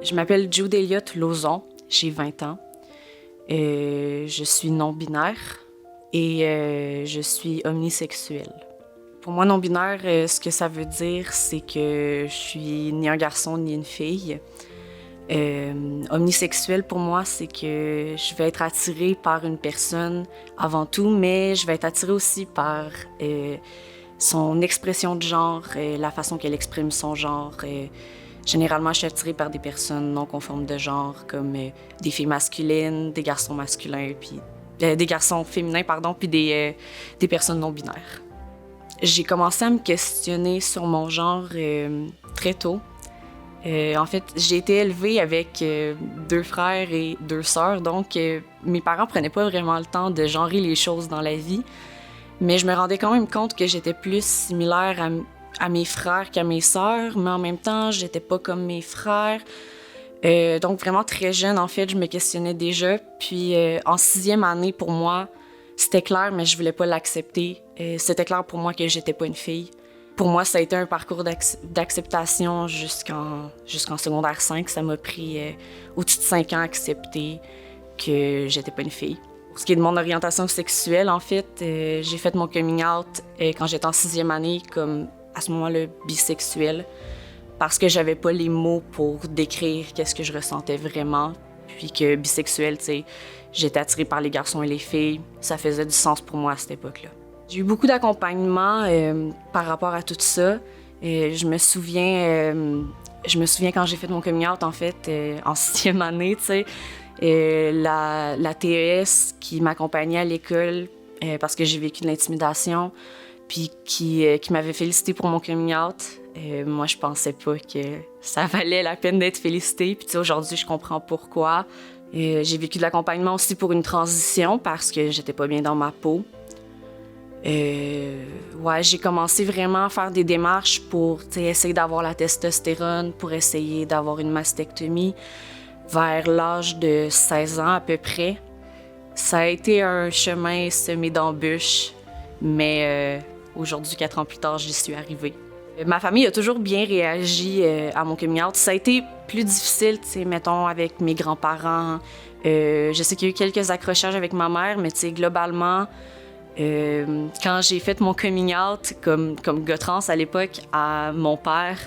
Je m'appelle Jude Elliott Lauzon, j'ai 20 ans. Je suis non-binaire et je suis omnisexuelle. Pour moi, non-binaire, ce que ça veut dire, c'est que je suis ni un garçon ni une fille. Omnisexuelle, pour moi, c'est que je vais être attirée par une personne avant tout, mais je vais être attirée aussi par son expression de genre, la façon qu'elle exprime son genre. Généralement, je suis attirée par des personnes non conformes de genre, comme des filles masculines, des garçons masculins, puis des garçons féminins, pardon, puis des personnes non binaires. J'ai commencé à me questionner sur mon genre très tôt. En fait, j'ai été élevée avec 2 frères et 2 sœurs, donc mes parents prenaient pas vraiment le temps de genrer les choses dans la vie. Mais je me rendais quand même compte que j'étais plus similaire à mes frères qu'à mes sœurs, mais en même temps, j'étais pas comme mes frères. Donc vraiment très jeune, en fait, je me questionnais déjà. Puis en 6e année, pour moi, c'était clair, mais je voulais pas l'accepter. C'était clair pour moi que j'étais pas une fille. Pour moi, ça a été un parcours d'acceptation jusqu'en secondaire 5. Ça m'a pris au-dessus de 5 ans à accepter que j'étais pas une fille. Pour ce qui est de mon orientation sexuelle, en fait, j'ai fait mon coming out quand j'étais en 6e année, comme à ce moment-là, bisexuelle, parce que j'avais pas les mots pour décrire qu'est-ce que je ressentais vraiment. Puis que bisexuelle, tu sais, j'étais attirée par les garçons et les filles. Ça faisait du sens pour moi à cette époque-là. J'ai eu beaucoup d'accompagnement par rapport à tout ça. Je me souviens quand j'ai fait mon coming out, en fait, en 6e année, tu sais, la TES qui m'accompagnait à l'école parce que j'ai vécu de l'intimidation, puis qui m'avait félicité pour mon coming out. Moi, je pensais pas que ça valait la peine d'être félicitée. Puis tu sais, aujourd'hui, je comprends pourquoi. J'ai vécu de l'accompagnement aussi pour une transition parce que j'étais pas bien dans ma peau. Ouais, j'ai commencé vraiment à faire des démarches pour essayer d'avoir la testostérone, pour essayer d'avoir une mastectomie vers l'âge de 16 ans à peu près. Ça a été un chemin semé d'embûches, mais aujourd'hui, 4 ans plus tard, j'y suis arrivée. Ma famille a toujours bien réagi à mon coming out. Ça a été plus difficile, tu sais, mettons, avec mes grands-parents. Je sais qu'il y a eu quelques accrochages avec ma mère, mais tu sais, globalement, quand j'ai fait mon coming out comme gars trans à l'époque à mon père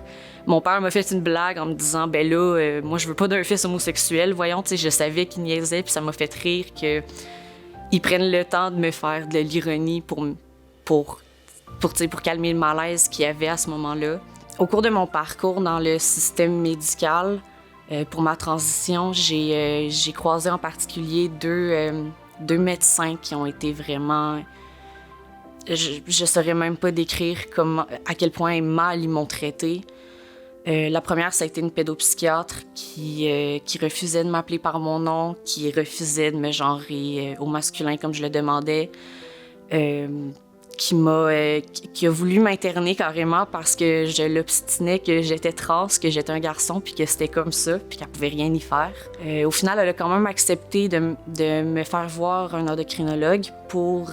m'a fait une blague en me disant « Ben là, moi, je veux pas d'un fils homosexuel. Voyons, tu sais, je savais qu'il niaisait, puis ça m'a fait rire qu'ils prennent le temps de me faire de l'ironie pour calmer le malaise qu'il y avait à ce moment-là. Au cours de mon parcours dans le système médical, pour ma transition, j'ai croisé en particulier deux médecins qui ont été vraiment... Je saurais même pas décrire à quel point mal ils m'ont traitée. La première, ça a été une pédopsychiatre qui refusait de m'appeler par mon nom, qui refusait de me genrer au masculin comme je le demandais. Qui a voulu m'interner carrément parce que je l'obstinais que j'étais trans, que j'étais un garçon, puis que c'était comme ça, puis qu'elle pouvait rien y faire. Au final, elle a quand même accepté de me faire voir un endocrinologue pour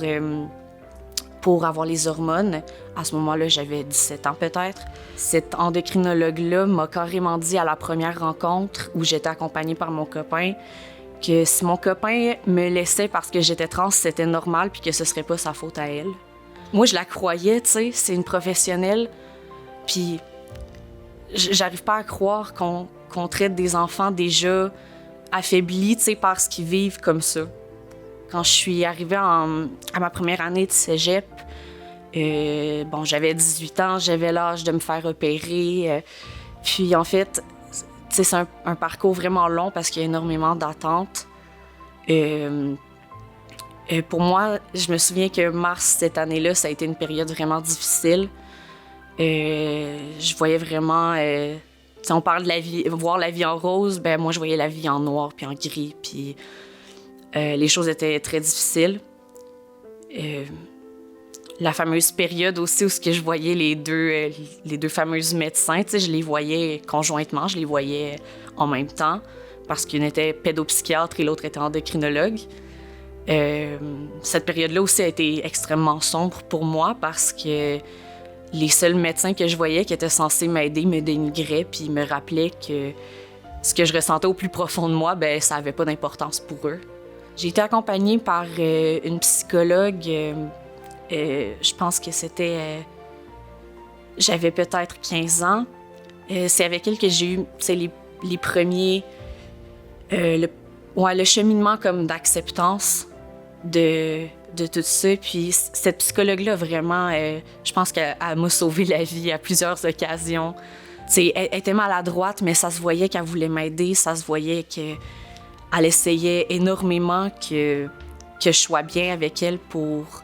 avoir les hormones. À ce moment-là, j'avais 17 ans peut-être. Cet endocrinologue-là m'a carrément dit à la première rencontre où j'étais accompagnée par mon copain que si mon copain me laissait parce que j'étais trans, c'était normal puis que ce serait pas sa faute à elle. Moi, je la croyais, tu sais, c'est une professionnelle. Puis, j'arrive pas à croire qu'on traite des enfants déjà affaiblis, tu sais, parce qu'ils vivent comme ça. Quand je suis arrivée à ma première année de cégep, j'avais 18 ans, j'avais l'âge de me faire opérer. Puis, en fait, tu sais, c'est un parcours vraiment long parce qu'il y a énormément d'attentes. Pour moi, je me souviens que mars cette année-là, ça a été une période vraiment difficile. Je voyais vraiment... si on parle de la vie, voir la vie en rose, ben moi, je voyais la vie en noir puis en gris. Puis les choses étaient très difficiles. La fameuse période aussi où je voyais les deux fameux médecins, tu sais, je les voyais conjointement, je les voyais en même temps parce qu'une était pédopsychiatre et l'autre était endocrinologue. Cette période-là aussi a été extrêmement sombre pour moi parce que les seuls médecins que je voyais qui étaient censés m'aider me dénigraient puis me rappelaient que ce que je ressentais au plus profond de moi, ben ça n'avait pas d'importance pour eux. J'ai été accompagnée par une psychologue, je pense que c'était... j'avais peut-être 15 ans. C'est avec elle que j'ai eu les premiers... le cheminement comme d'acceptance de tout ça. Puis cette psychologue-là, vraiment, je pense qu'elle m'a sauvé la vie à plusieurs occasions. Elle était maladroite, mais ça se voyait qu'elle voulait m'aider. Ça se voyait qu'elle essayait énormément que je sois bien avec elle pour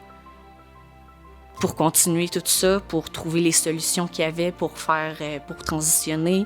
continuer tout ça, pour trouver les solutions qu'il y avait pour transitionner.